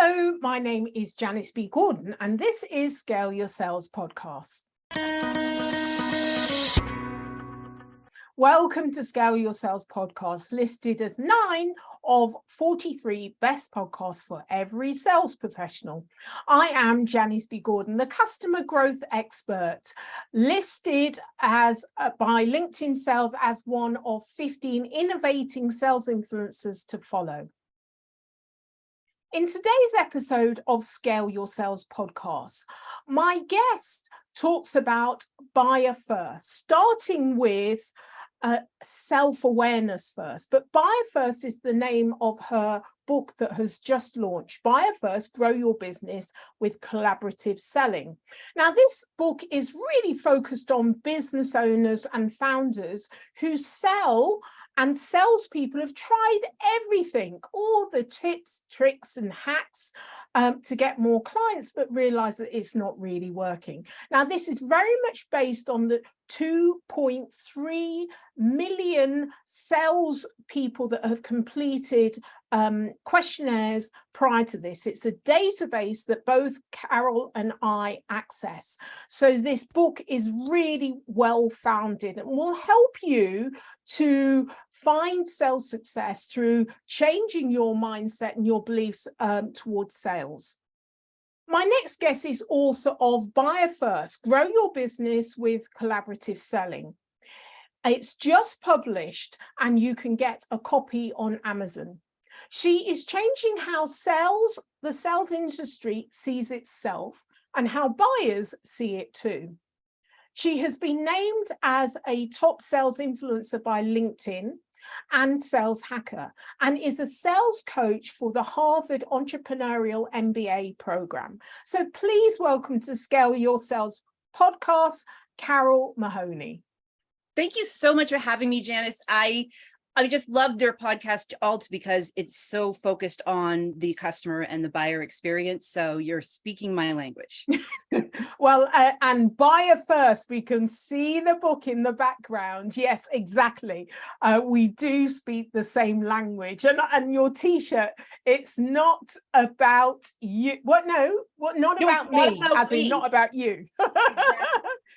Hello, my name is Janice B. Gordon, and this is Scale Your Sales Podcast. Welcome to Scale Your Sales Podcast, listed as 9 of 43 best podcasts for every sales professional. I am Janice B. Gordon, the customer growth expert, listed as by LinkedIn Sales as one of 15 innovating sales influencers to follow. In today's episode of Scale Your Sales Podcast, my guest talks about buyer first, starting with self-awareness first. But Buyer First is the name of her book that has just launched, Buyer First, Grow Your Business with Collaborative Selling. Now, this book is really focused on business owners and founders who sell, and salespeople have tried everything, all the tips, tricks, and hacks to get more clients, but realize that it's not really working. Now, this is very much based on the 2.3 million sales people that have completed questionnaires prior to this. It's a database that both Carol and I access. So this book is really well founded and will help you to find sales success through changing your mindset and your beliefs towards sales. My next guest is author of Buyer First, Grow Your Business with Collaborative Selling. It's just published and you can get a copy on Amazon. She is changing how the sales industry sees itself and how buyers see it too. She has been named as a top sales influencer by LinkedIn and Sales Hacker, and is a sales coach for the Harvard Entrepreneurial MBA program. So please welcome to Scale Your Sales Podcast, Carol Mahoney. Thank you so much for having me, Janice. I just love their podcast because it's so focused on the customer and the buyer experience. So you're speaking my language. Well, and Buyer First, we can see the book in the background. Yes, exactly. We do speak the same language. And your T-shirt, it's not about you. What? No, what? Not about me, as in not about you. Exactly.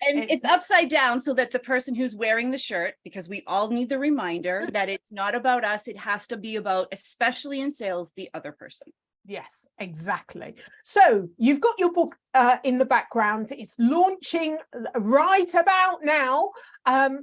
And it's upside down so that the person who's wearing the shirt, because we all need the reminder that it's not about us, it has to be about, especially in sales, the other person. Yes, exactly. So you've got your book in the background. It's launching right about now.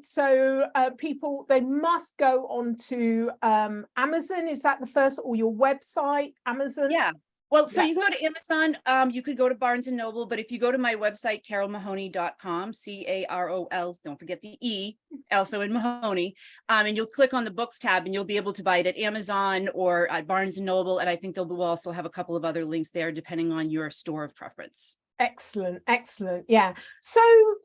So people, they must go on to Amazon. Is that the first, or your website, Amazon? Yeah. Well, so you can go to Amazon, you could go to Barnes & Noble, but if you go to my website, carolmahoney.com, C-A-R-O-L, don't forget the E, also in Mahoney, and you'll click on the books tab and you'll be able to buy it at Amazon or at Barnes & Noble, and I think we'll also have a couple of other links there depending on your store of preference. Excellent, excellent. Yeah. So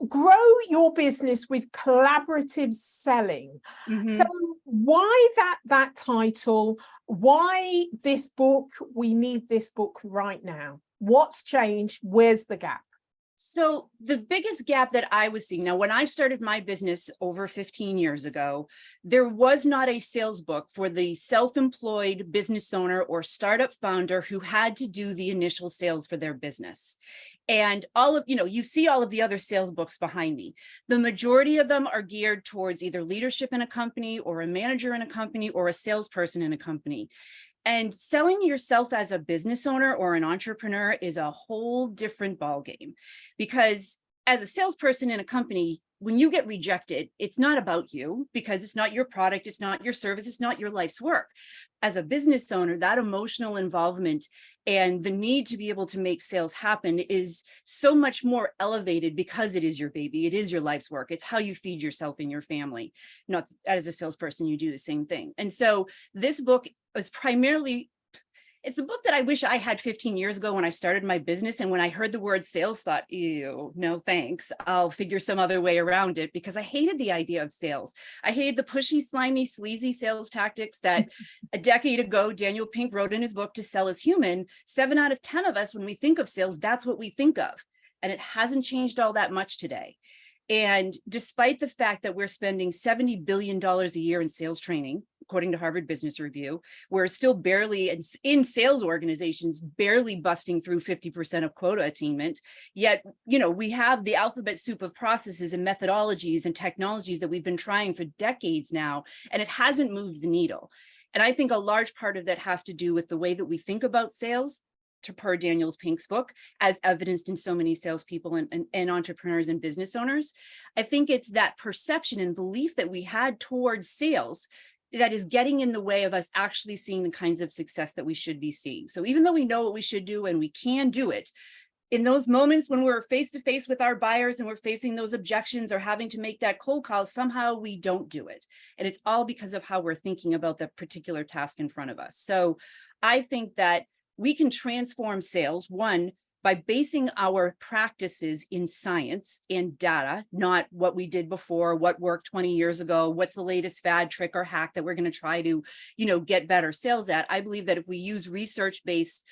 grow your business with collaborative selling. Mm-hmm. So why that title? Why this book? We need this book right now. What's changed? Where's the gap? So the biggest gap that I was seeing, now when I started my business over 15 years ago, there was not a sales book for the self-employed business owner or startup founder who had to do the initial sales for their business. And you see all of the other sales books behind me. The majority of them are geared towards either leadership in a company or a manager in a company or a salesperson in a company. And selling yourself as a business owner or an entrepreneur is a whole different ballgame, because as a salesperson in a company, when you get rejected, it's not about you, because it's not your product, it's not your service, it's not your life's work. As a business owner, that emotional involvement and the need to be able to make sales happen is so much more elevated because it is your baby, it is your life's work, it's how you feed yourself and your family. Not as a salesperson, you do the same thing. And so this book was primarily, it's the book that I wish I had 15 years ago when I started my business. And when I heard the word sales, thought, ew, no thanks. I'll figure some other way around it, because I hated the idea of sales. I hated the pushy, slimy, sleazy sales tactics that a decade ago, Daniel Pink wrote in his book, To Sell is Human. 7 out of 10 of us, when we think of sales, that's what we think of. And it hasn't changed all that much today. And despite the fact that we're spending $70 billion a year in sales training, according to Harvard Business Review. We're still barely in sales organizations, barely busting through 50% of quota attainment. Yet, we have the alphabet soup of processes and methodologies and technologies that we've been trying for decades now, and it hasn't moved the needle. And I think a large part of that has to do with the way that we think about sales, to per Daniels Pink's book, as evidenced in so many salespeople and entrepreneurs and business owners. I think it's that perception and belief that we had towards sales that is getting in the way of us actually seeing the kinds of success that we should be seeing. So even though we know what we should do and we can do it, in those moments when we're face to face with our buyers and we're facing those objections or having to make that cold call, somehow we don't do it. And it's all because of how we're thinking about the particular task in front of us. So I think that we can transform sales, one, by basing our practices in science and data, not what we did before, what worked 20 years ago, what's the latest fad, trick, or hack that we're going to try to, get better sales at. I believe that if we use research-based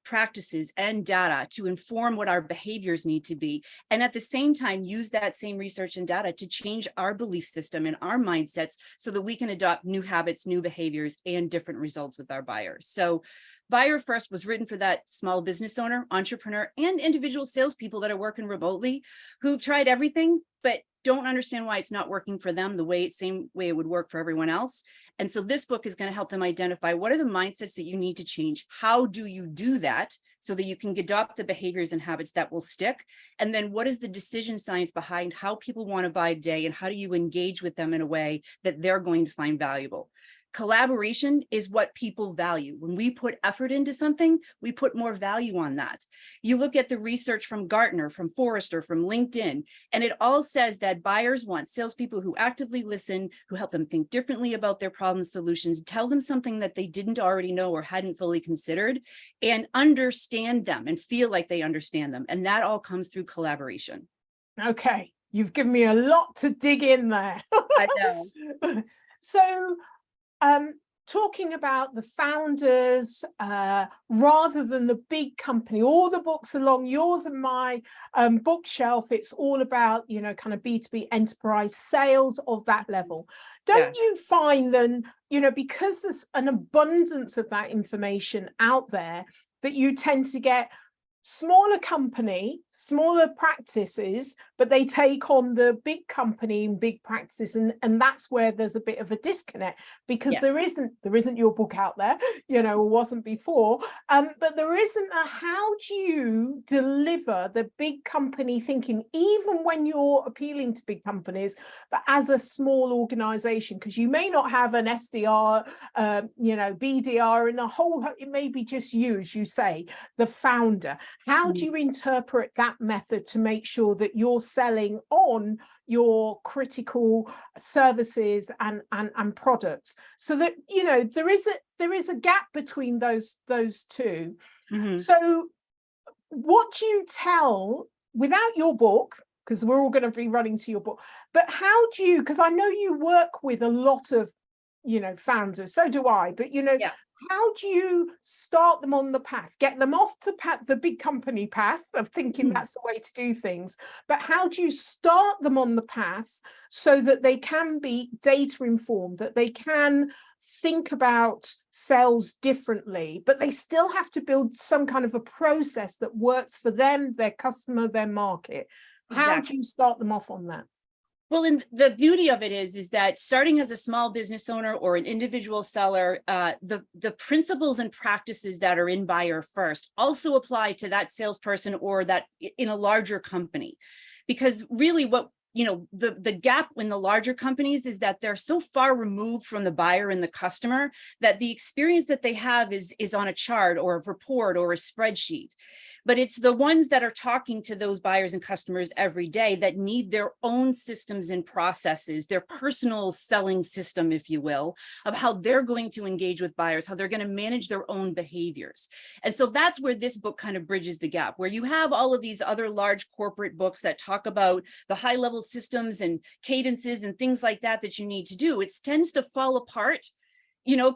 practices and data to inform what our behaviors need to be, and at the same time use that same research and data to change our belief system and our mindsets so that we can adopt new habits, new behaviors, and different results with our buyers. So Buyer First was written for that small business owner, entrepreneur, and individual salespeople that are working remotely who've tried everything, but don't understand why it's not working for them the same way it would work for everyone else. And so this book is going to help them identify what are the mindsets that you need to change. How do you do that so that you can adopt the behaviors and habits that will stick? And then what is the decision science behind how people want to buy today, and how do you engage with them in a way that they're going to find valuable? Collaboration is what people value. When we put effort into something, we put more value on that. You look at the research from Gartner, from Forrester, from LinkedIn, and it all says that buyers want salespeople who actively listen, who help them think differently about their problem solutions, tell them something that they didn't already know or hadn't fully considered, and understand them and feel like they understand them. And that all comes through collaboration. Okay, you've given me a lot to dig in there. I know. So, talking about the founders rather than the big company, all the books along yours and my bookshelf, it's all about, kind of B2B enterprise sales of that level. Don't you find then, because there's an abundance of that information out there, that you tend to get smaller company, smaller practices, but they take on the big company and big practices, and that's where there's a bit of a disconnect, because there isn't your book out there, or wasn't before, but there isn't a how do you deliver the big company thinking, even when you're appealing to big companies, but as a small organization, because you may not have an SDR, BDR, and a whole, it may be just you, as you say, the founder. How do you interpret that method to make sure that you're selling on your critical services and products, so that there is a gap between those two? Mm-hmm. So what do you tell, without your book, because we're all going to be running to your book, but how do you, because I know you work with a lot of founders, so do I, but how do you start them on the path, get them off the path, the big company path of thinking that's the way to do things, but how do you start them on the path so that they can be data informed, that they can think about sales differently, but they still have to build some kind of a process that works for them, their customer, their market? How do you start them off on that? Well, and the beauty of it is that starting as a small business owner or an individual seller, the principles and practices that are in Buyer First also apply to that salesperson or that in a larger company. Because really what the gap in the larger companies is that they're so far removed from the buyer and the customer that the experience that they have is on a chart or a report or a spreadsheet. But it's the ones that are talking to those buyers and customers every day that need their own systems and processes, their personal selling system, if you will, of how they're going to engage with buyers, how they're going to manage their own behaviors. And so that's where this book kind of bridges the gap, where you have all of these other large corporate books that talk about the high level systems and cadences and things like that you need to do. It tends to fall apart,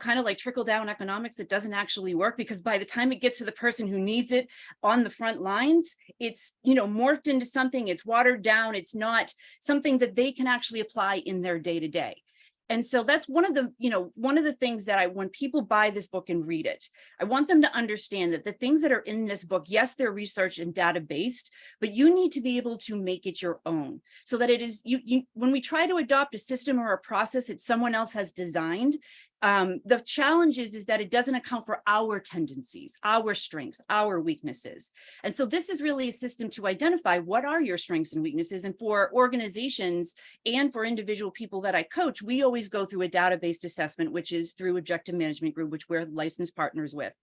kind of like trickle down economics. It doesn't actually work, because by the time it gets to the person who needs it on the front lines, it's, morphed into something, it's watered down. It's not something that they can actually apply in their day to day. And so that's one of the things that when people buy this book and read it, I want them to understand that the things that are in this book, yes, they're research and data based, but you need to be able to make it your own, so that it is when we try to adopt a system or a process that someone else has designed, the challenge is that it doesn't account for our tendencies, our strengths, our weaknesses. And so this is really a system to identify what are your strengths and weaknesses. And for organizations and for individual people that I coach, we always go through a data-based assessment, which is through Objective Management Group, which we're licensed partners with.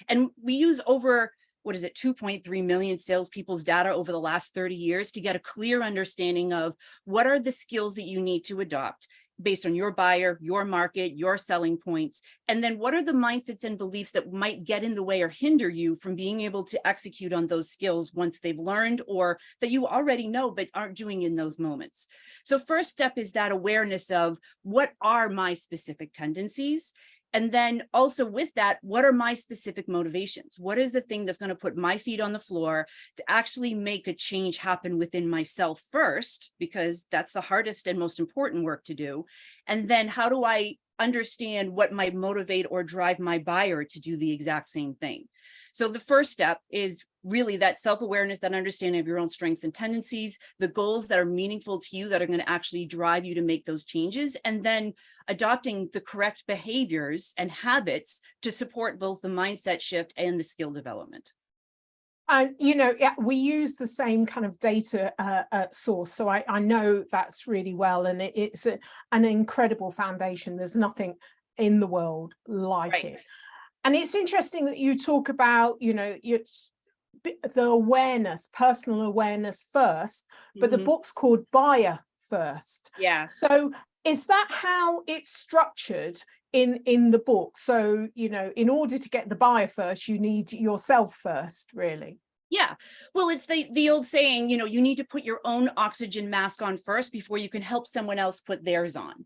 And we use over 2.3 million salespeople's data over the last 30 years to get a clear understanding of what are the skills that you need to adopt based on your buyer, your market, your selling points, and then what are the mindsets and beliefs that might get in the way or hinder you from being able to execute on those skills once they've learned, or that you already know but aren't doing in those moments. So first step is that awareness of what are my specific tendencies. And then also with that, what are my specific motivations? What is the thing that's going to put my feet on the floor to actually make a change happen within myself first, because that's the hardest and most important work to do. And then how do I understand what might motivate or drive my buyer to do the exact same thing? So the first step is really that self-awareness, that understanding of your own strengths and tendencies, the goals that are meaningful to you that are going to actually drive you to make those changes, and then adopting the correct behaviors and habits to support both the mindset shift and the skill development. And, we use the same kind of data source. So I know that's really well. And it's an incredible foundation. There's nothing in the world like it. And it's interesting that you talk about, the awareness, personal awareness first, but the book's called Buyer First. Yeah. So is that how it's structured in the book? So, in order to get the buyer first, you need yourself first, really. Yeah, well, it's the old saying, you need to put your own oxygen mask on first before you can help someone else put theirs on.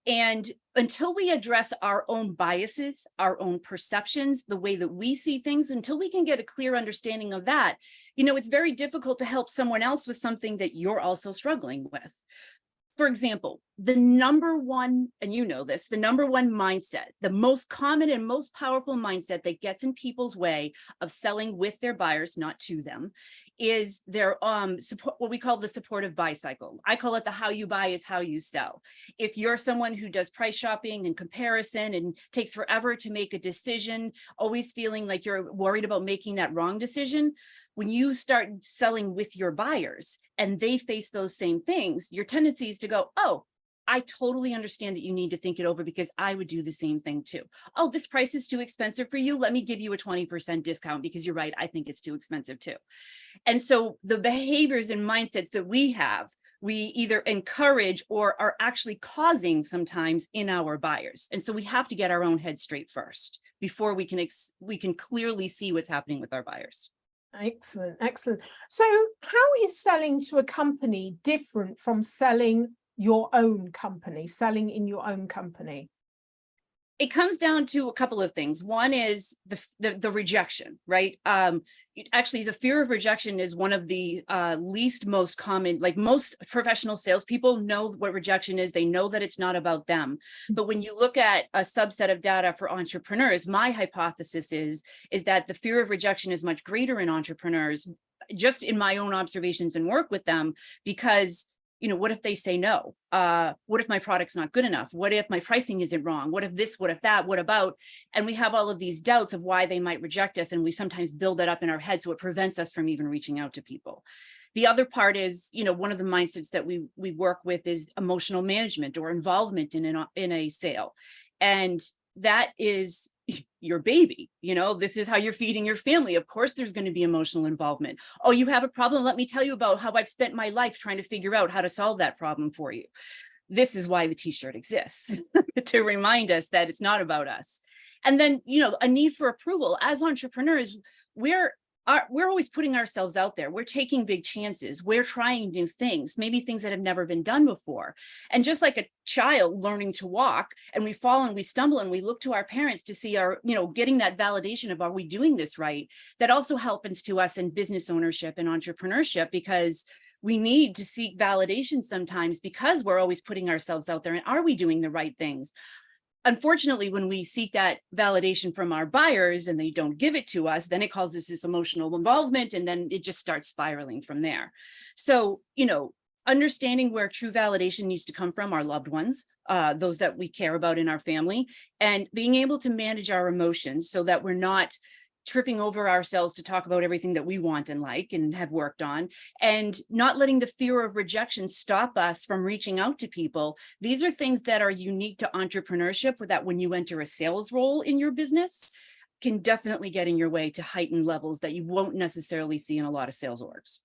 And until we address our own biases, our own perceptions, the way that we see things, until we can get a clear understanding of that, it's very difficult to help someone else with something that you're also struggling with. For example, the number one, and the number one mindset, the most common and most powerful mindset that gets in people's way of selling with their buyers, not to them, is their support, what we call the supportive buy cycle. I call it the how you buy is how you sell. If you're someone who does price shopping and comparison and takes forever to make a decision, always feeling like you're worried about making that wrong decision, when you start selling with your buyers and they face those same things, your tendency is to go, oh, I totally understand that you need to think it over because I would do the same thing too. Oh, this price is too expensive for you. Let me give you a 20% discount because you're right. I think it's too expensive too. And so the behaviors and mindsets that we have, we either encourage or are actually causing sometimes in our buyers. And so we have to get our own head straight first before we can clearly see what's happening with our buyers. Excellent, excellent. So how is selling to a company different from selling your own company, selling in your own company? It comes down to a couple of things. One is the rejection, right? Actually, the fear of rejection is one of the least most common, like most professional salespeople know what rejection is. They know that it's not about them. But when you look at a subset of data for entrepreneurs, my hypothesis is that the fear of rejection is much greater in entrepreneurs, just in my own observations and work with them, because what if they say no? What if my product's not good enough? What if my pricing isn't wrong? What if this, what if that, what about? And we have all of these doubts of why they might reject us. And we sometimes build that up in our head. So it prevents us from even reaching out to people. The other part is, one of the mindsets that we work with is emotional management or involvement in a sale. And that is your baby. This is how you're feeding your family. Of course, there's going to be emotional involvement. Oh, you have a problem? Let me tell you about how I've spent my life trying to figure out how to solve that problem for you. This is why the t-shirt exists, to remind us that it's not about us. And then, a need for approval. As entrepreneurs, we're always putting ourselves out there. We're taking big chances. We're trying new things, maybe things that have never been done before. And just like a child learning to walk, and we fall and we stumble and we look to our parents to see our, getting that validation of, are we doing this right? That also happens to us in business ownership and entrepreneurship, because We need to seek validation sometimes because we're always putting ourselves out there. And are we doing the right things? Unfortunately, when we seek that validation from our buyers and they don't give it to us, then it causes this emotional involvement, and then it just starts spiraling from there. So, understanding where true validation needs to come from our loved ones, those that we care about in our family, and being able to manage our emotions so that we're not tripping over ourselves to talk about everything that we want and like and have worked on, and not letting the fear of rejection stop us from reaching out to people. These are things that are unique to entrepreneurship, that when you enter a sales role in your business can definitely get in your way to heightened levels that you won't necessarily see in a lot of sales orgs.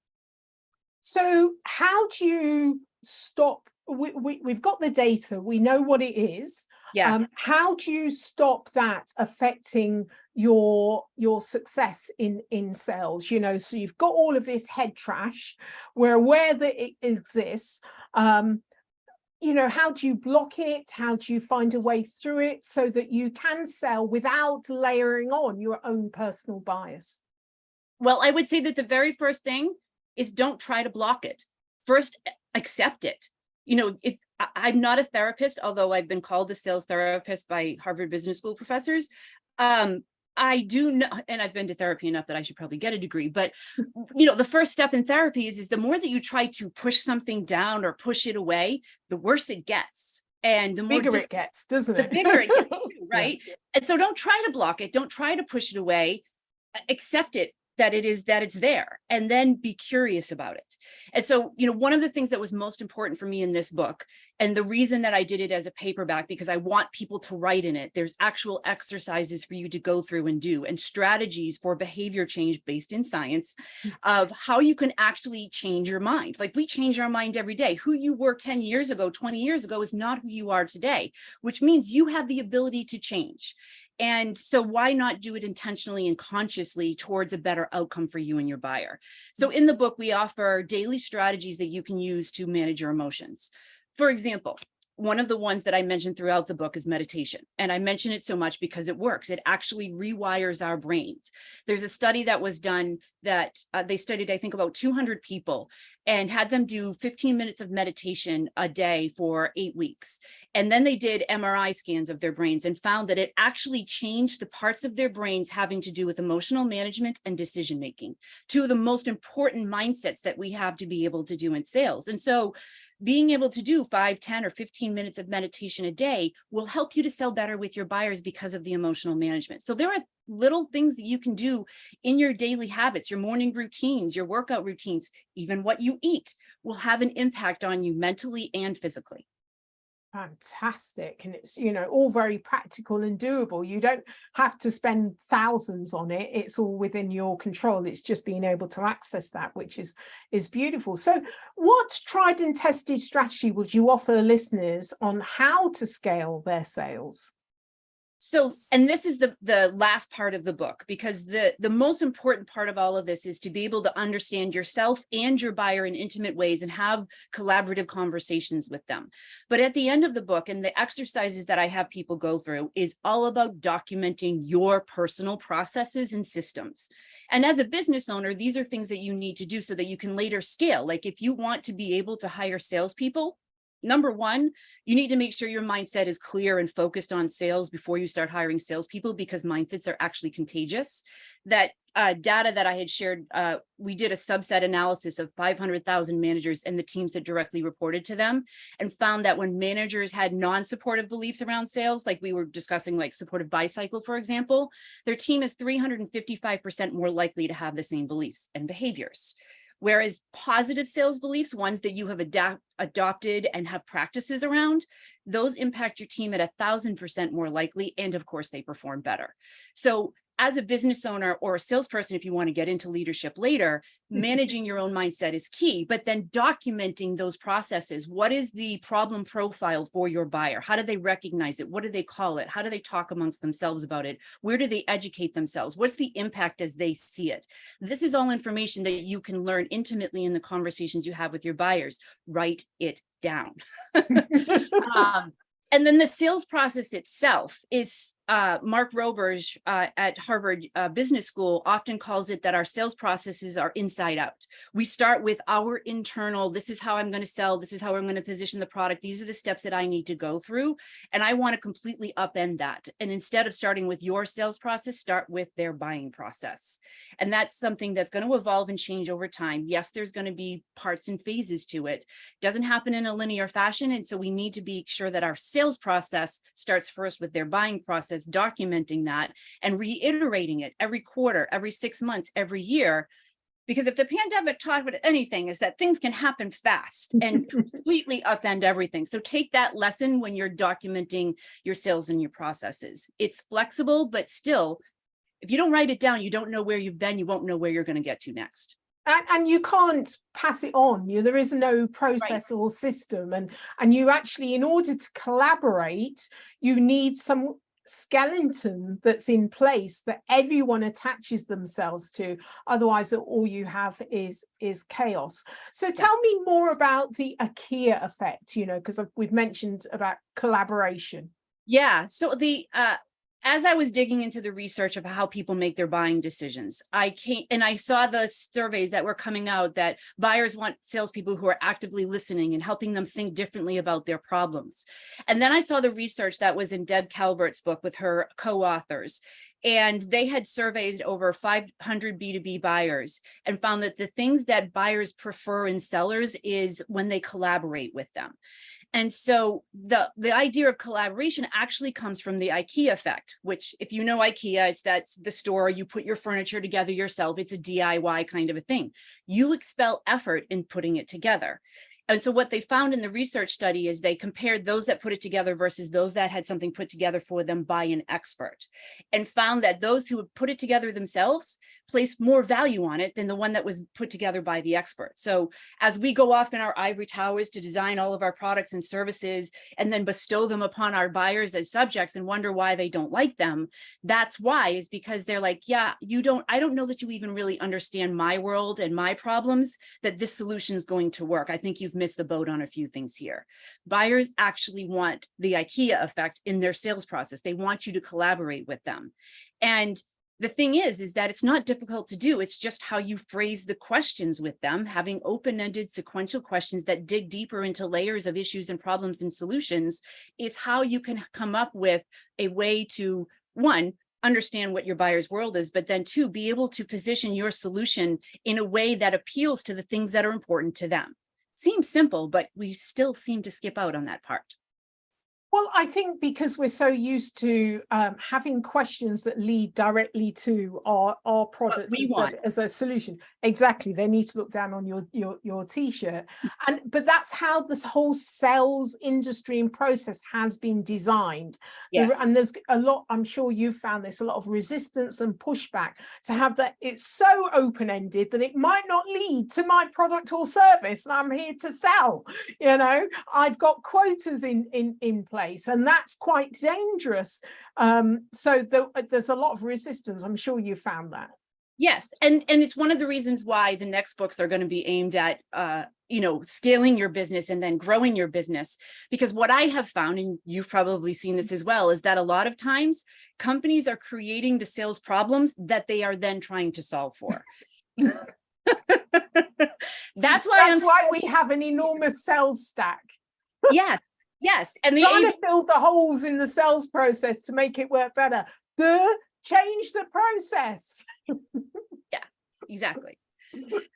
So how do you stop? We've got the data, we know what it is. Yeah. How do you stop that affecting your success in sales? So you've got all of this head trash, we're aware that it exists. How do you block it? How do you find a way through it so that you can sell without layering on your own personal bias? Well, I would say that the very first thing is don't try to block it. First, accept it. If I'm not a therapist, although I've been called a sales therapist by Harvard Business School professors, I do know, and I've been to therapy enough that I should probably get a degree, but the first step in therapy is the more that you try to push something down or push it away, the worse it gets. And the more bigger it gets, doesn't it? The bigger it gets too, right? Yeah. And so don't try to block it. Don't try to push it away. Accept it, that it's there, and then be curious about it. And so, one of the things that was most important for me in this book, and the reason that I did it as a paperback, because I want people to write in it, there's actual exercises for you to go through and do, and strategies for behavior change based in science of how you can actually change your mind. Like, we change our mind every day. Who you were 10 years ago, 20 years ago is not who you are today, which means you have the ability to change. And so why not do it intentionally and consciously towards a better outcome for you and your buyer? So in the book, we offer daily strategies that you can use to manage your emotions. For example, one of the ones that I mentioned throughout the book is meditation. And I mention it so much because it works. It actually rewires our brains. There's a study that was done that they studied, I think, about 200 people and had them do 15 minutes of meditation a day for 8 weeks. And then they did MRI scans of their brains and found that it actually changed the parts of their brains having to do with emotional management and decision-making, two of the most important mindsets that we have to be able to do in sales. And so being able to do 5, 10, or 15 minutes of meditation a day will help you to sell better with your buyers because of the emotional management. So there are little things that you can do in your daily habits, your morning routines, your workout routines, even what you eat will have an impact on you mentally and physically. Fantastic. And it's, all very practical and doable. You don't have to spend thousands on it. It's all within your control. It's just being able to access that, which is beautiful. So what tried and tested strategy would you offer listeners on how to scale their sales? So, and this is the last part of the book, because the most important part of all of this is to be able to understand yourself and your buyer in intimate ways and have collaborative conversations with them. But at the end of the book, and the exercises that I have people go through, is all about documenting your personal processes and systems. And as a business owner, these are things that you need to do so that you can later scale. Like, if you want to be able to hire salespeople, number one, you need to make sure your mindset is clear and focused on sales before you start hiring salespeople, because mindsets are actually contagious. That data that I had shared, we did a subset analysis of 500,000 managers and the teams that directly reported to them, and found that when managers had non-supportive beliefs around sales, like we were discussing, like supportive buy cycle, for example, their team is 355% more likely to have the same beliefs and behaviors. Whereas positive sales beliefs, ones that you have adopted and have practices around, those impact your team at 1,000% more likely. And of course, they perform better. So as a business owner or a salesperson, if you want to get into leadership later, managing your own mindset is key, but then documenting those processes. What is the problem profile for your buyer? How do they recognize it? What do they call it? How do they talk amongst themselves about it? Where do they educate themselves? What's the impact as they see it? This is all information that you can learn intimately in the conversations you have with your buyers. Write it down. And then the sales process itself is Mark Roberge at Harvard Business School often calls it that our sales processes are inside out. We start with our internal, this is how I'm going to sell, this is how I'm going to position the product, these are the steps that I need to go through, and I want to completely upend that. And instead of starting with your sales process, start with their buying process. And that's something that's going to evolve and change over time. Yes, there's going to be parts and phases to it. Doesn't happen in a linear fashion, and so we need to be sure that our sales process starts first with their buying process, documenting that and reiterating it every quarter, every 6 months, every year. Because if the pandemic taught us anything, is that things can happen fast and completely upend everything. So take that lesson when you're documenting your sales and your processes. It's flexible, but still, if you don't write it down, you don't know where you've been, you won't know where you're going to get to next. And you can't pass it on. There is no process or system. And you actually, in order to collaborate, you need some skeleton that's in place that everyone attaches themselves to. Otherwise, all you have is chaos. So tell me more about the IKEA effect, because we've mentioned about collaboration. Yeah. So as I was digging into the research of how people make their buying decisions, I saw the surveys that were coming out that buyers want salespeople who are actively listening and helping them think differently about their problems. And then I saw the research that was in Deb Calvert's book with her co-authors. And they had surveyed over 500 B2B buyers and found that the things that buyers prefer in sellers is when they collaborate with them. And so the idea of collaboration actually comes from the IKEA effect, which, if you know IKEA, that's the store, you put your furniture together yourself. It's a DIY kind of a thing. You expel effort in putting it together. And so what they found in the research study is they compared those that put it together versus those that had something put together for them by an expert, and found that those who would put it together themselves placed more value on it than the one that was put together by the expert. So as we go off in our ivory towers to design all of our products and services and then bestow them upon our buyers as subjects and wonder why they don't like them, that's why, is because they're like, yeah, I don't know that you even really understand my world and my problems, that this solution is going to work. I think you've missed the boat on a few things here. Buyers actually want the IKEA effect in their sales process. They want you to collaborate with them. And the thing is that it's not difficult to do. It's just how you phrase the questions with them, having open-ended sequential questions that dig deeper into layers of issues and problems and solutions is how you can come up with a way to, one, understand what your buyer's world is, but then two, be able to position your solution in a way that appeals to the things that are important to them. Seems simple, but we still seem to skip out on that part. Well, I think because we're so used to having questions that lead directly to our products as a solution. Exactly. They need to look down on your t-shirt. But that's how this whole sales industry and process has been designed. Yes. And there's a lot, I'm sure you've found this, a lot of resistance and pushback to have that. It's so open-ended that it might not lead to my product or service. And I'm here to sell, I've got quotas in place. And that's quite dangerous. So there's a lot of resistance. I'm sure you found that. Yes. And it's one of the reasons why the next books are going to be aimed at, scaling your business and then growing your business. Because what I have found, and you've probably seen this as well, is that a lot of times companies are creating the sales problems that they are then trying to solve for. That's why we have an enormous sales stack. Yes. Yes. And trying to fill the holes in the sales process to make it work better. Change the process. Yeah, exactly.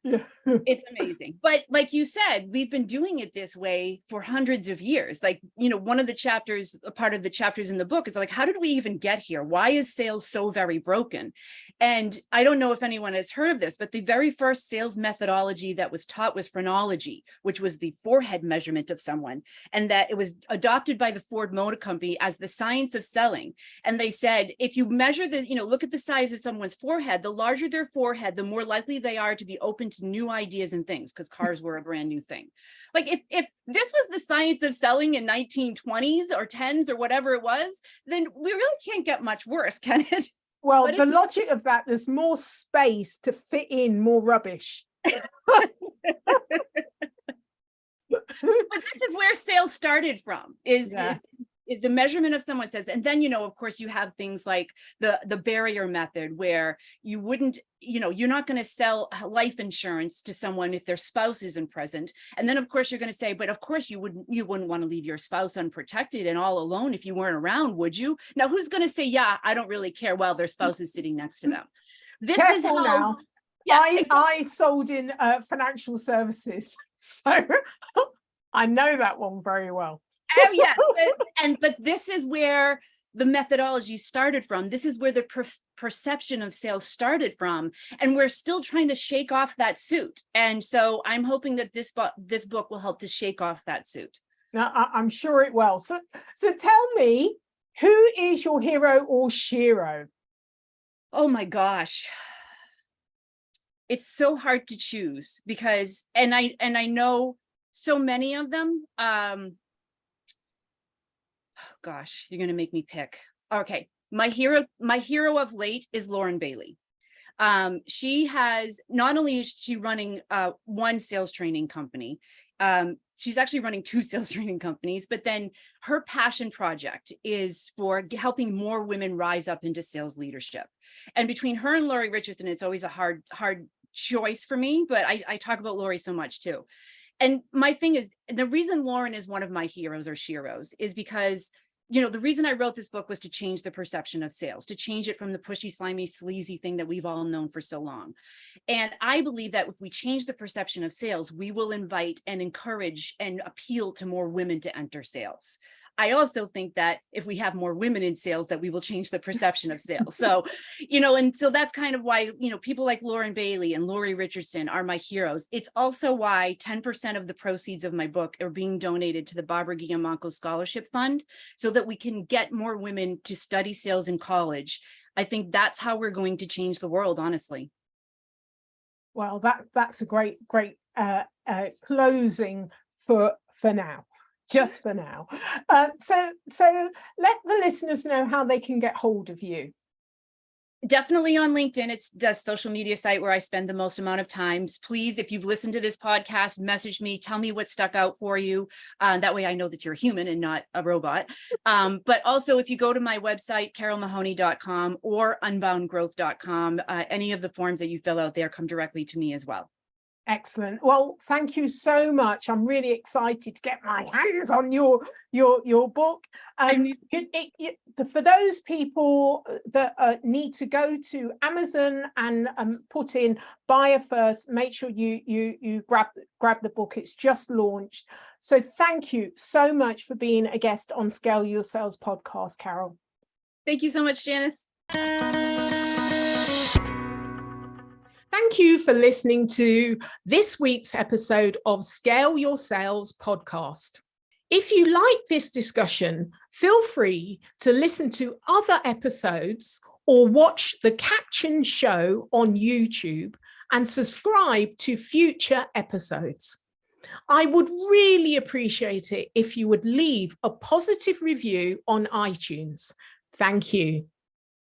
Yeah. It's amazing. But like you said, we've been doing it this way for hundreds of years. Like, one of the chapters, a part of the chapters in the book is like, how did we even get here? Why is sales so very broken? And I don't know if anyone has heard of this, but the very first sales methodology that was taught was phrenology, which was the forehead measurement of someone. And that it was adopted by the Ford Motor Company as the science of selling. And they said, if you measure look at the size of someone's forehead, the larger their forehead, the more likely they are to be open to new ideas and things, because cars were a brand new thing. Like if this was the science of selling in 1920s or 10s or whatever it was, then we really can't get much worse, can it? Well, the logic of that, there's more space to fit in more rubbish. But this is where sales started from, is is the measurement of someone says, and then, of course, you have things like the barrier method, where you wouldn't, you're not going to sell life insurance to someone if their spouse isn't present. And then, of course, you're going to say, but of course you wouldn't want to leave your spouse unprotected and all alone if you weren't around, would you? Now, who's going to say, yeah, I don't really care, while their spouse is sitting next to them? This Careful is how now. Yeah, I sold in financial services, so I know that one very well. Oh, yes, but this is where the methodology started from. This is where the perception of sales started from, and we're still trying to shake off that suit. And so I'm hoping that this book will help to shake off that suit. Now, I'm sure it will. So tell me, who is your hero or shero? Oh my gosh. It's so hard to choose, because, and I know so many of them. Gosh, you're going to make me pick. Okay. My hero of late is Lauren Bailey. She has, not only is she running one sales training company, she's actually running 2 sales training companies, but then her passion project is for helping more women rise up into sales leadership. And between her and Lori Richardson, it's always a hard choice for me, but I talk about Lori so much too. And my thing is, the reason Lauren is one of my heroes or sheroes is because, the reason I wrote this book was to change the perception of sales, to change it from the pushy, slimy, sleazy thing that we've all known for so long. And I believe that if we change the perception of sales, we will invite and encourage and appeal to more women to enter sales. I also think that if we have more women in sales, that we will change the perception of sales. So, and so that's kind of why, people like Lauren Bailey and Lori Richardson are my heroes. It's also why 10% of the proceeds of my book are being donated to the Barbara Guilliamanco Scholarship Fund, so that we can get more women to study sales in college. I think that's how we're going to change the world, honestly. Well, that's a great closing for now. Just for now. So let the listeners know how they can get hold of you. Definitely on LinkedIn. It's the social media site where I spend the most amount of time. Please, if you've listened to this podcast, message me, tell me what stuck out for you. That way I know that you're human and not a robot. But also, if you go to my website, carolmahoney.com or unboundgrowth.com, any of the forms that you fill out there come directly to me as well. Excellent. Well, thank you so much. I'm really excited to get my hands on your book. For those people that need to go to Amazon and put in Buyer First, make sure you grab the book. It's just launched. So thank you so much for being a guest on Scale Your Sales podcast, Carol. Thank you so much, Janice. Thank you for listening to this week's episode of Scale Your Sales podcast. If you like this discussion, feel free to listen to other episodes or watch the captioned show on YouTube and subscribe to future episodes. I would really appreciate it if you would leave a positive review on iTunes. Thank you.